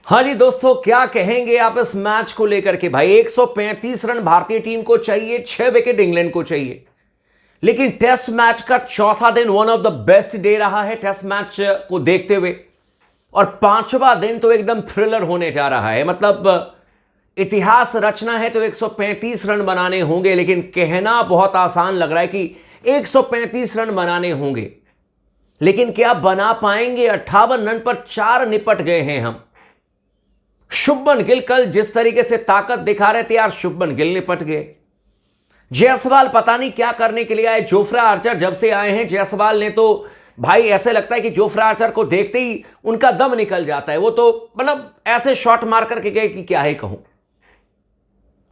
हाँ जी दोस्तों, क्या कहेंगे आप इस मैच को लेकर के। भाई 135 रन भारतीय टीम को चाहिए, 6 विकेट इंग्लैंड को चाहिए। लेकिन टेस्ट मैच का चौथा दिन one of the best day रहा है टेस्ट मैच को देखते हुए। और पांचवा दिन तो एकदम थ्रिलर होने जा रहा है। मतलब इतिहास रचना है तो 135 रन बनाने होंगे। लेकिन कहना बहुत आसान लग रहा है कि 135 रन बनाने होंगे, लेकिन क्या बना पाएंगे। 58 रन पर 4 निपट गए हैं हम। शुभमन गिल कल जिस तरीके से ताकत दिखा रहे थे यार, शुभमन गिल निपट गए। जायसवाल पता नहीं क्या करने के लिए आए। जोफ्रा आर्चर जब से आए हैं जायसवाल ने, तो भाई ऐसे लगता है कि जोफ्रा आर्चर को देखते ही उनका दम निकल जाता है। वो तो मतलब ऐसे शॉट मार करके गए कि क्या ही कहूं।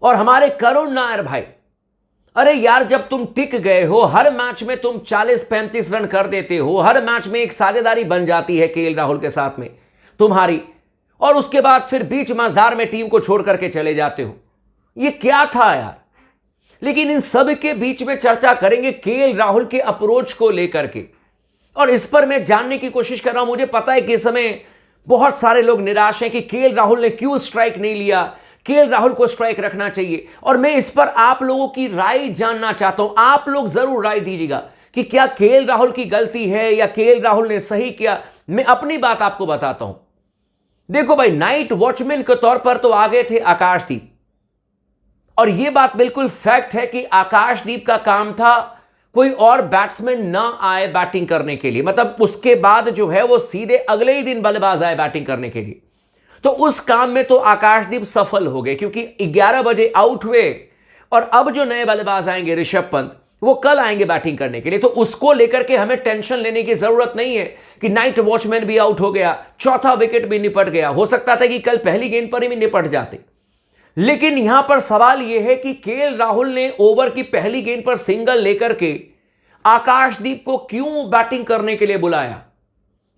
और हमारे करुण नायर भाई, अरे यार जब तुम टिक गए हो, हर मैच में तुम 40-35 रन कर देते हो, हर मैच में एक साझेदारी बन जाती है केएल राहुल के साथ में तुम्हारी, और उसके बाद फिर बीच मझधार में टीम को छोड़ करके चले जाते हो। ये क्या था यार। लेकिन इन सब के बीच में चर्चा करेंगे केएल राहुल के अप्रोच को लेकर के, और इस पर मैं जानने की कोशिश कर रहा हूं। मुझे पता है कि इस समय बहुत सारे लोग निराश हैं कि केएल राहुल ने क्यों स्ट्राइक नहीं लिया, केएल राहुल को स्ट्राइक रखना चाहिए। और मैं इस पर आप लोगों की राय जानना चाहता हूं। आप लोग जरूर राय दीजिएगा कि क्या केएल राहुल की गलती है या केएल राहुल ने सही किया। मैं अपनी बात आपको बताता हूं। देखो भाई, नाइट वॉचमैन के तौर पर तो आ गए थे आकाशदीप, और यह बात बिल्कुल फैक्ट है कि आकाशदीप का काम था कोई और बैट्समैन ना आए बैटिंग करने के लिए। मतलब उसके बाद जो है वो सीधे अगले ही दिन बल्लेबाज आए बैटिंग करने के लिए। तो उस काम में तो आकाशदीप सफल हो गए, क्योंकि 11 बजे आउट हुए। और अब जो नए बल्लेबाज आएंगे ऋषभ पंत, वो कल आएंगे बैटिंग करने के लिए। तो उसको लेकर के हमें टेंशन लेने की जरूरत नहीं है कि नाइट वॉचमैन भी आउट हो गया, चौथा विकेट भी निपट गया। हो सकता था कि कल पहली गेंद पर ही निपट जाते। लेकिन यहां पर सवाल यह है कि केएल राहुल ने ओवर की पहली गेंद पर सिंगल लेकर के आकाशदीप को क्यों बैटिंग करने के लिए बुलाया।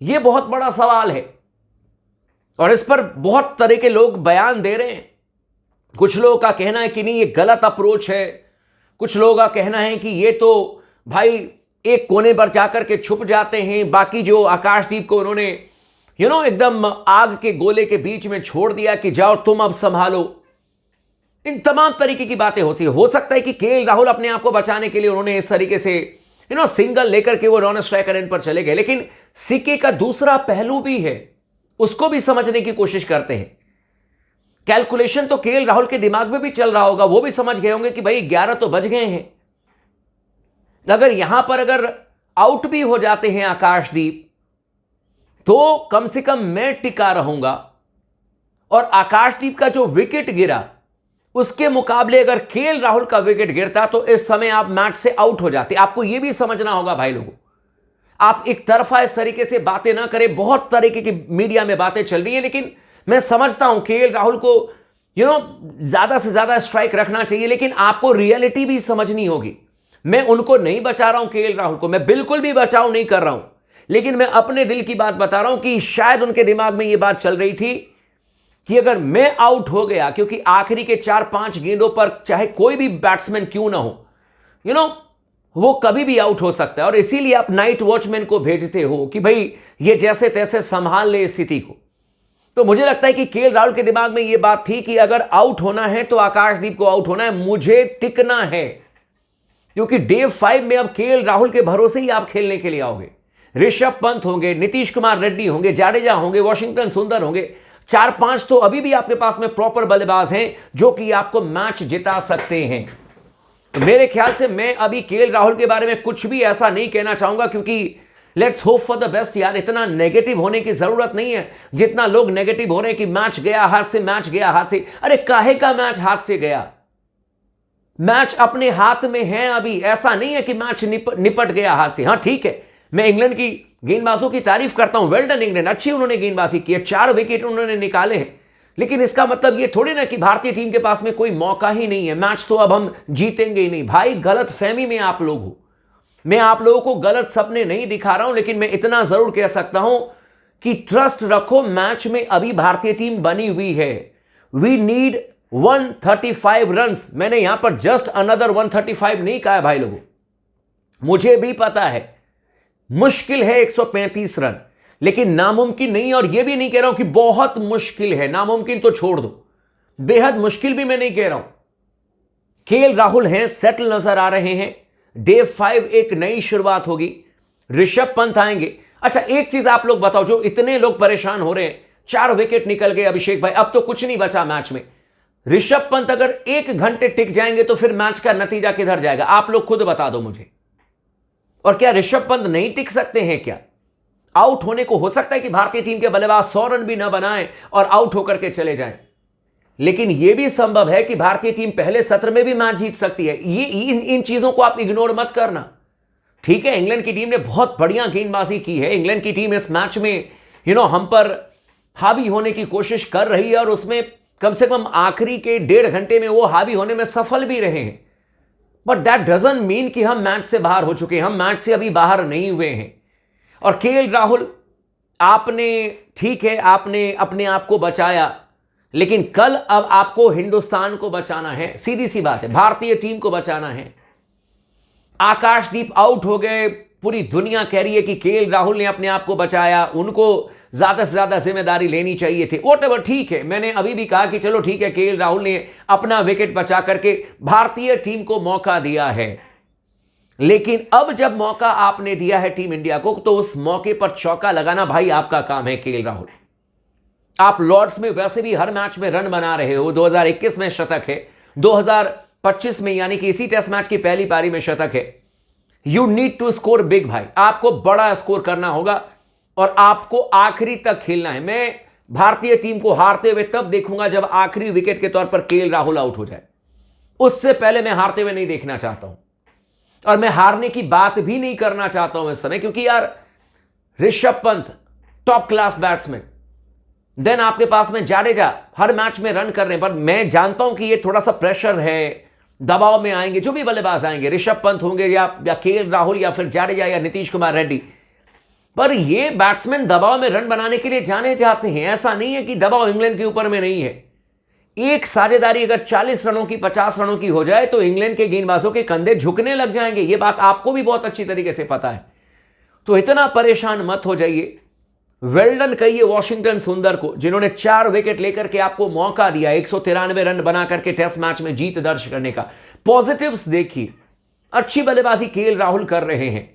यह बहुत बड़ा सवाल है, और इस पर बहुत तरह के लोग बयान दे रहे हैं। कुछ लोगों का कहना है कि नहीं, ये गलत अप्रोच है। कुछ लोगों का कहना है कि ये तो भाई एक कोने पर जाकर के छुप जाते हैं। बाकी जो आकाशदीप को उन्होंने एकदम आग के गोले के बीच में छोड़ दिया कि जाओ तुम अब संभालो। इन तमाम तरीके की बातें हो सकता है कि केएल राहुल अपने आप को बचाने के लिए उन्होंने इस तरीके से सिंगल लेकर के वो रन स्ट्राइकर एंड पर चले गए। लेकिन सिक्के का दूसरा पहलू भी है, उसको भी समझने की कोशिश करते हैं। कैलकुलेशन तो केएल राहुल के दिमाग में भी चल रहा होगा। वो भी समझ गए होंगे कि भाई 11 तो बज गए हैं। अगर यहां पर अगर आउट भी हो जाते हैं आकाशदीप, तो कम से कम मैं टिका रहूंगा। और आकाशदीप का जो विकेट गिरा, उसके मुकाबले अगर केएल राहुल का विकेट गिरता तो इस समय आप मैच से आउट हो जाते। आपको यह भी समझना होगा भाई लोगों, आप एक तरफा इस तरीके से बातें ना करें। बहुत तरीके की मीडिया में बातें चल रही है, लेकिन मैं समझता हूं केएल राहुल को ज्यादा से ज्यादा स्ट्राइक रखना चाहिए। लेकिन आपको रियलिटी भी समझनी होगी। मैं उनको नहीं बचा रहा हूं, केएल राहुल को मैं बिल्कुल भी बचाव नहीं कर रहा हूं। लेकिन मैं अपने दिल की बात बता रहा हूं कि शायद उनके दिमाग में यह बात चल रही थी कि अगर मैं आउट हो गया, क्योंकि आखिरी के 4-5 गेंदों पर चाहे कोई भी बैट्समैन क्यों ना हो, वो कभी भी आउट हो सकता है। और इसीलिए आप नाइट वॉचमैन को भेजते हो कि भाई ये जैसे तैसे संभाल ले स्थिति को। तो मुझे लगता है कि केएल राहुल के दिमाग में यह बात थी कि अगर आउट होना है तो आकाशदीप को आउट होना है, मुझे टिकना है। क्योंकि डे 5 में अब केएल राहुल के भरोसे ही आप खेलने के लिए आओगे। ऋषभ पंत होंगे, नीतीश कुमार रेड्डी होंगे, जाडेजा होंगे, वॉशिंगटन सुंदर होंगे। 4-5 तो अभी भी आपके पास में प्रॉपर बल्लेबाज हैं जो कि आपको मैच जिता सकते हैं। तो मेरे ख्याल से मैं अभी केएल राहुल के बारे में कुछ भी ऐसा नहीं कहना चाहूंगा, क्योंकि let's hope for the best यार। इतना नेगेटिव होने की जरूरत नहीं है जितना लोग नेगेटिव हो रहे हैं कि मैच गया हाथ से, मैच गया हाथ से। अरे काहे का मैच हाथ से गया। मैच अपने हाथ में है अभी। ऐसा नहीं है कि मैच निपट गया हाथ से। हां ठीक है, मैं इंग्लैंड की गेंदबाजों की तारीफ करता हूं। वेल डन इंग्लैंड, अच्छी उन्होंने गेंदबाजी की है, 4 विकेट उन्होंने निकाले हैं। लेकिन इसका मतलब ये थोड़ी ना कि भारतीय टीम के पास में कोई मौका ही नहीं है, मैच तो अब हम जीतेंगे ही नहीं। भाई गलत फहमी में आप लोग हो। मैं आप लोगों को गलत सपने नहीं दिखा रहा हूं, लेकिन मैं इतना जरूर कह सकता हूं कि ट्रस्ट रखो, मैच में अभी भारतीय टीम बनी हुई है। We need 135 run. मैंने यहां पर जस्ट अनदर 135 नहीं कहा है भाई लोगों। मुझे भी पता है मुश्किल है 135 रन, लेकिन नामुमकिन नहीं, और यह भी नहीं कह रहा हूं कि बहुत मुश्किल है। नामुमकिन तो छोड़ दो, बेहद मुश्किल भी मैं नहीं कह रहा हूं। केएल राहुल हैं, सेटल नजर आ रहे हैं। डे 5 एक नई शुरुआत होगी, ऋषभ पंत आएंगे। अच्छा एक चीज आप लोग बताओ, जो इतने लोग परेशान हो रहे हैं, 4 विकेट निकल गए अभिषेक भाई, अब तो कुछ नहीं बचा मैच में। ऋषभ पंत अगर 1 घंटे टिक जाएंगे तो फिर मैच का नतीजा किधर जाएगा? आप लोग खुद बता दो मुझे। और क्या ऋषभ पंत नहीं टिक सकते हैं क्या? आउट होने को हो सकता है कि भारतीय टीम के बल्लेबाज 100 रन भी ना बनाएं और आउट होकर के चले जाएं, लेकिन यह भी संभव है कि भारतीय टीम पहले सत्र में भी मैच जीत सकती है। ये इन चीजों को आप इग्नोर मत करना। ठीक है, इंग्लैंड की टीम ने बहुत बढ़िया गेंदबाजी की है। इंग्लैंड की टीम इस मैच में हम पर हावी होने की कोशिश कर रही है, और उसमें कम से कम आखिरी के 1.5 घंटे में वो हावी होने में सफल भी रहे हैं। बट दैट डजंट मीन कि हम मैच से बाहर हो चुके हैं। हम मैच से अभी बाहर नहीं हुए हैं। और केएल राहुल, आपने ठीक है, आपने अपने आप को बचाया, लेकिन कल अब आपको हिंदुस्तान को बचाना है। सीधी सी बात है, भारतीय टीम को बचाना है। आकाशदीप आउट हो गए, पूरी दुनिया कह रही है कि केएल राहुल ने अपने आप को बचाया, उनको ज्यादा से ज्यादा जिम्मेदारी लेनी चाहिए थी। व्हाटएवर, ठीक है, मैंने अभी भी कहा कि चलो ठीक है, केएल राहुल ने अपना विकेट बचा करके भारतीय टीम को मौका दिया है। लेकिन अब जब मौका आपने दिया है टीम इंडिया को, तो उस मौके पर चौका लगाना भाई आपका काम है। केएल राहुल, आप लॉर्ड्स में वैसे भी हर मैच में रन बना रहे हो। 2021 में शतक है, 2025 में यानी कि इसी टेस्ट मैच की पहली पारी में शतक है। You need to score big भाई, आपको बड़ा स्कोर करना होगा और आपको आखिरी तक खेलना है। मैं भारतीय टीम को हारते हुए तब देखूंगा जब आखिरी विकेट के तौर पर केएल राहुल आउट हो जाए। उससे पहले मैं हारते हुए नहीं देखना चाहता हूं, और मैं हारने की बात भी नहीं करना चाहता हूं इस समय, क्योंकि यार Rishabh Pant top class batsman, then आपके पास में जाडेजा हर मैच में रन कर रहे हैं। पर मैं जानता हूं कि ये थोड़ा सा प्रेशर है, दबाव में आएंगे जो भी बल्लेबाज आएंगे, ऋषभ पंत होंगे या केएल राहुल या फिर जाडेजा या नीतीश कुमार रेड्डी। पर ये बैट्समैन दबाव में रन बनाने के लिए जाने जाते हैं। ऐसा नहीं है कि दबाव इंग्लैंड के ऊपर में नहीं है। एक साझेदारी अगर 40 रनों की 50 रनों की हो जाए तो इंग्लैंड के गेंदबाजों के कंधे झुकने लग जाएंगे। ये बात आपको भी बहुत अच्छी तरीके से पता है, तो इतना परेशान मत हो जाइए। वेल डन कहिए वॉशिंगटन सुंदर को, जिन्होंने 4 विकेट लेकर के आपको मौका दिया 193 रन बना करके टेस्ट मैच में जीत दर्ज करने का। पॉजिटिव्स देखिए, अच्छी बल्लेबाजी केएल राहुल कर रहे हैं,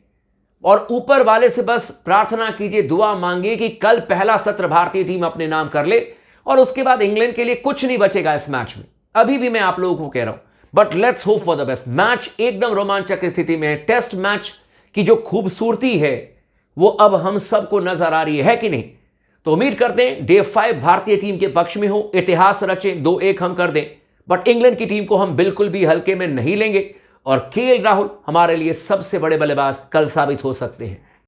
और ऊपर वाले से बस प्रार्थना कीजिए, दुआ मांगिए कि कल पहला सत्र भारतीय टीम अपने नाम कर ले, और उसके बाद इंग्लैंड के लिए कुछ नहीं बचेगा इस मैच में। अभी भी मैं आप लोगों को कह रहा हूं, but let's hope for the best. Match एकदम रोमांचक स्थिति में है। टेस्ट मैच की जो खूबसूरती है वो अब हम सबको नजर आ रही है कि नहीं? तो उम्मीद करते हैं डे 5 भारतीय टीम के पक्ष में हो, इतिहास रचें, 2-1 हम कर दें। बट इंग्लैंड की टीम को हम बिल्कुल भी हल्के में नहीं लेंगे, और केएल राहुल हमारे लिए सबसे बड़े बल्लेबाज कल साबित हो सकते हैं।